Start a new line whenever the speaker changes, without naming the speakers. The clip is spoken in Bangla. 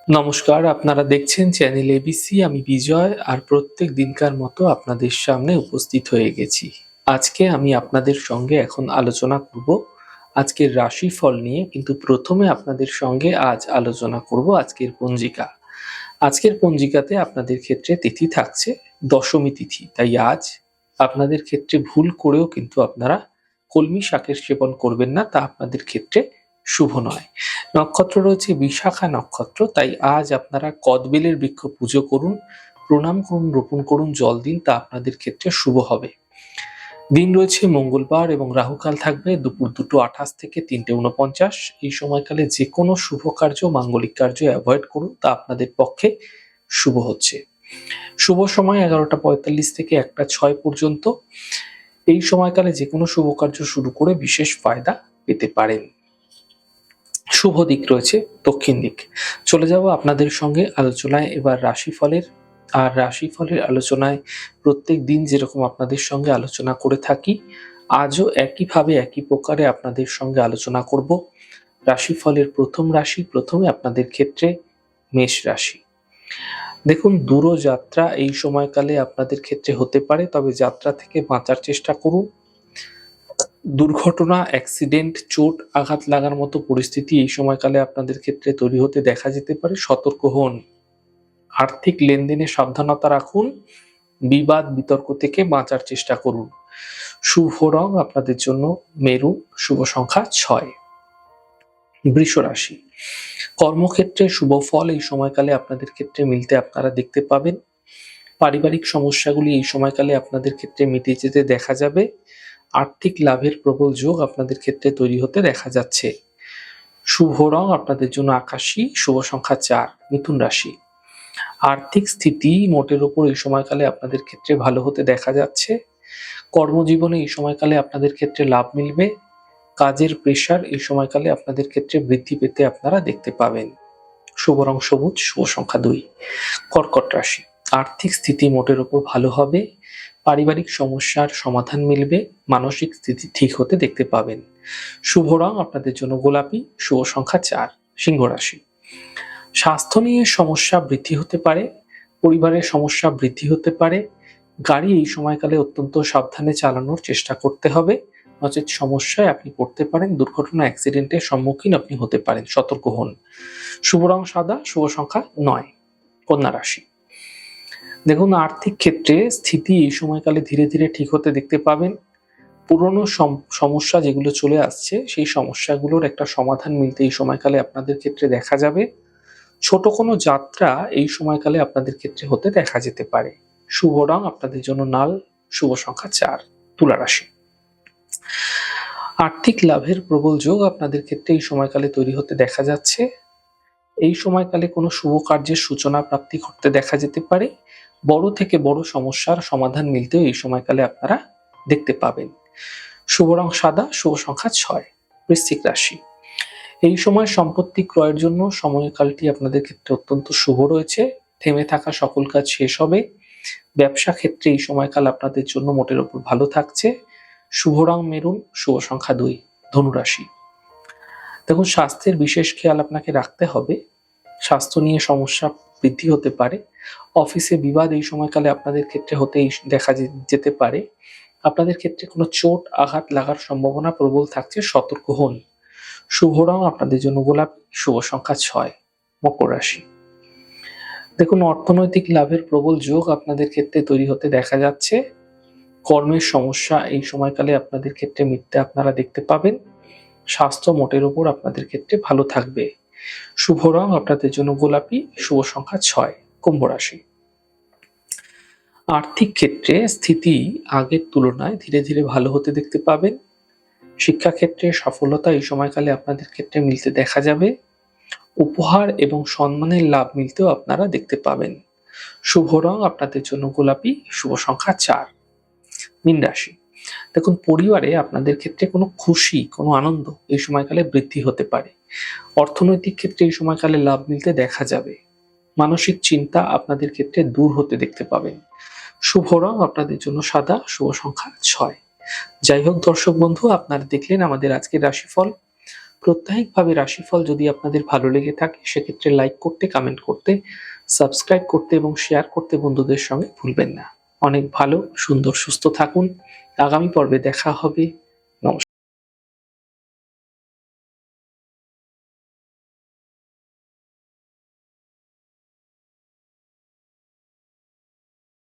নমস্কার, আপনারা দেখছেন চ্যানেল এবিসি। আমি বিজয় আর প্রত্যেক দিনকার মতো আপনাদের সামনে উপস্থিত হয়ে গেছি। আজকে আমি আপনাদের সঙ্গে এখন আলোচনা করব আজকের রাশিফল নিয়ে, কিন্তু প্রথমে আপনাদের সঙ্গে আজ আলোচনা করব আজকের পঞ্জিকা। আজকের পঞ্জিকাতে আপনাদের ক্ষেত্রে তিথি থাকছে দশমী তিথি, তাই আজ আপনাদের ক্ষেত্রে ভুল করেও কিন্তু আপনারা কলমি শাকের সেবন করবেন না, তা আপনাদের ক্ষেত্রে শুভ নয়। নক্ষত্র রয়েছে বিশাখা নক্ষত্র, তাই আজ আপনারা কদবেলের বৃক্ষ পুজো করুন, প্রণাম করুন, রোপণ করুন, জল দিন, তা আপনাদের ক্ষেত্রে শুভ হবে। দিন রয়েছে মঙ্গলবার এবং রাহুকাল থাকবে দুপুর 2:28 থেকে 3:49। এই সময়কালে যে কোনো শুভ কার্য, মাঙ্গলিক কার্য অ্যাভয়েড করুন, তা আপনাদের পক্ষে শুভ হচ্ছে। শুভ সময় 11:45 থেকে 1:06 পর্যন্ত। এই সময়কালে যে কোনো শুভ কার্য শুরু করে বিশেষ ফায়দা পেতে পারেন। শুভ দিক রয়েছে দক্ষিণ দিক। চলে যাব আপনাদের সঙ্গে আলোচনায় এবার রাশিফলের। আর রাশিফলের আলোচনায় প্রত্যেক দিন যেরকম আপনাদের সঙ্গে আলোচনা করে থাকি, আজও একইভাবে একই প্রকারে আপনাদের সঙ্গে আলোচনা করব রাশিফলের প্রথম রাশি। প্রথমে আপনাদের ক্ষেত্রে মেষ রাশি। দেখুন, দূরযাত্রা এই সময়কালে আপনাদের ক্ষেত্রে হতে পারে, তবে যাত্রা থেকে বাঁচার চেষ্টা করুন। দুর্ঘটনা, অ্যাক্সিডেন্ট, চোট আঘাত লাগার মতো পরিস্থিতি এই সময়কালে আপনাদের ক্ষেত্রে তৈরি হতে দেখা যেতে পারে। সতর্ক হন। আর্থিক লেনদেনে সাবধানতা রাখুন। বিবাদ বিতর্ক থেকে বাঁচার চেষ্টা করুন। শুভ রং আপনাদের জন্য মেরুন, শুভ সংখ্যা 6। বৃষ রাশি। কর্মক্ষেত্রে শুভ ফল এই সময়কালে আপনাদের ক্ষেত্রে মিলতে আপনারা দেখতে পাবেন। পারিবারিক সমস্যাগুলি এই সময়কালে আপনাদের ক্ষেত্রে মিটে যেতে দেখা যাবে। আর্থিক লাভের প্রবল যোগ আপনাদের ক্ষেত্রে তৈরি হতে দেখা যাচ্ছে। শুভ রং আপনাদের জন্য আকাশী, শুভ সংখ্যা 4। মিথুন রাশি। আর্থিক স্থিতি মোটের উপর এই সময়কালে আপনাদের ক্ষেত্রে ভালো হতে দেখা যাচ্ছে। কর্মজীবনে এই সময়কালে আপনাদের ক্ষেত্রে লাভ মিলবে। কাজের প্রেসার এই সময়কালে আপনাদের ক্ষেত্রে বৃদ্ধি পেতে আপনারা দেখতে পাবেন। শুভ রং সবুজ, শুভ সংখ্যা 2। কর্কট রাশি। আর্থিক স্থিতি মোটের উপর ভালো হবে। পারিবারিক সমস্যার সমাধান মিলবে। মানসিক স্থিতি ঠিক হতে দেখতে পাবেন। শুভ রং আপনাদের জন্য গোলাপি, শুভ সংখ্যা 4। সিংহ রাশি। স্বাস্থ্য নিয়ে সমস্যা বৃদ্ধি হতে পারে। পরিবারের সমস্যা বৃদ্ধি হতে পারে। গাড়ি এই সময়কালে অত্যন্ত সাবধানে চালানোর চেষ্টা করতে হবে, নচেৎ সমস্যায় আপনি পড়তে পারেন। দুর্ঘটনা, অ্যাক্সিডেন্টের সম্মুখীন আপনি হতে পারেন, সতর্ক হন। শুভ রং সাদা, শুভ সংখ্যা 9। কন্যা রাশি। দেখুন, আর্থিক ক্ষেত্রে স্থিতি এই সময়কালে ধীরে ধীরে ঠিক হতে দেখতে পাবেন। পুরনো সমস্যা যেগুলো চলে আসছে, সেই সমস্যাগুলোর একটা সমাধান মিলতে এই সময়কালে আপনাদের ক্ষেত্রে দেখা যাবে। ছোট কোনো যাত্রা এই সময়কালে আপনাদের ক্ষেত্রে হতে দেখা যেতে পারে। শুভ রং আপনাদের জন্য লাল, শুভ সংখ্যা 4। তুলা রাশি। আর্থিক লাভের প্রবল যোগ আপনাদের ক্ষেত্রে এই সময়কালে তৈরি হতে দেখা যাচ্ছে। এই সময়কালে কোনো শুভ কার্যের সূচনা প্রাপ্তি ঘটতে দেখা যেতে পারে। বড় থেকে বড় সমস্যার সমাধান মিলতেও এই সময়কালে আপনারা দেখতে পাবেন। শুভ রং সাদা, শুভ সংখ্যা 6। বৃশ্চিক রাশি। এই সময় সম্পত্তি ক্রয়ের জন্য সময়কালটি আপনাদের ক্ষেত্রে অত্যন্ত শুভ রয়েছে। থেমে থাকা সকল কাজ শেষ হবে। ব্যবসা ক্ষেত্রে এই সময়কাল আপনাদের জন্য মোটের উপর ভালো থাকছে। শুভ রং মেরুন, শুভ সংখ্যা 2। ধনু রাশি। দেখুন, স্বাস্থ্যের বিশেষ খেয়াল আপনাকে রাখতে হবে। স্বাস্থ্য নিয়ে সমস্যা বৃদ্ধি হতে পারে। অফিসে বিবাদ এই সময়কালে আপনাদের ক্ষেত্রে হতেই দেখা যেতে পারে। আপনাদের ক্ষেত্রে কোনো চোট আঘাত লাগার সম্ভাবনা প্রবল থাকছে, সতর্ক হন। শুভ রং আপনাদের জন্য গোলাপি, শুভ সংখ্যা 6। মকর রাশি। দেখুন, অর্থনৈতিক লাভের প্রবল যোগ আপনাদের ক্ষেত্রে তৈরি হতে দেখা যাচ্ছে। কর্মের সমস্যা এই সময়কালে আপনাদের ক্ষেত্রে মিটতে আপনারা দেখতে পাবেন। স্বাস্থ্য মোটের উপর আপনাদের ক্ষেত্রে ভালো থাকবে। শুভ রং আপনাদের জন্য গোলাপি, শুভ সংখ্যা 6। কুম্ভ রাশি। আর্থিক ক্ষেত্রে স্থিতি আগের তুলনায় ধীরে ধীরে ভালো হতে দেখতে পাবেন। শিক্ষাক্ষেত্রে সফলতা এই সময়কালে আপনাদের ক্ষেত্রে মিলতে দেখা যাবে। উপহার এবং সম্মানের লাভ মিলতেও আপনারা দেখতে পাবেন। শুভ রং আপনাদের জন্য গোলাপি, শুভ সংখ্যা 4। মীন রাশি। দেখুন, পরিবারে আপনাদের ক্ষেত্রে কোনো খুশি, কোনো আনন্দ এই সময়কালে বৃদ্ধি হতে পারে। অর্থনৈতিক ক্ষেত্রে এই সময়কালে লাভ মিলতে দেখা যাবে। মানসিক চিন্তা আপনাদের ক্ষেত্রে দূর হতে দেখতে পাবেন। শুভ রং আপনাদের জন্য সাদা, শুভ সংখ্যা 6। যাই হোক দর্শক বন্ধু, আপনারা দেখলেন আমাদের আজকের রাশিফল। সাপ্তাহিকভাবে রাশিফল যদি আপনাদের ভালো লেগে থাকে সেক্ষেত্রে লাইক করতে, কমেন্ট করতে, সাবস্ক্রাইব করতে এবং শেয়ার করতে বন্ধুদের সঙ্গে ভুলবেন না। অনেক ভালো, সুন্দর, সুস্থ থাকুন। আগামী পর্বে দেখা হবে।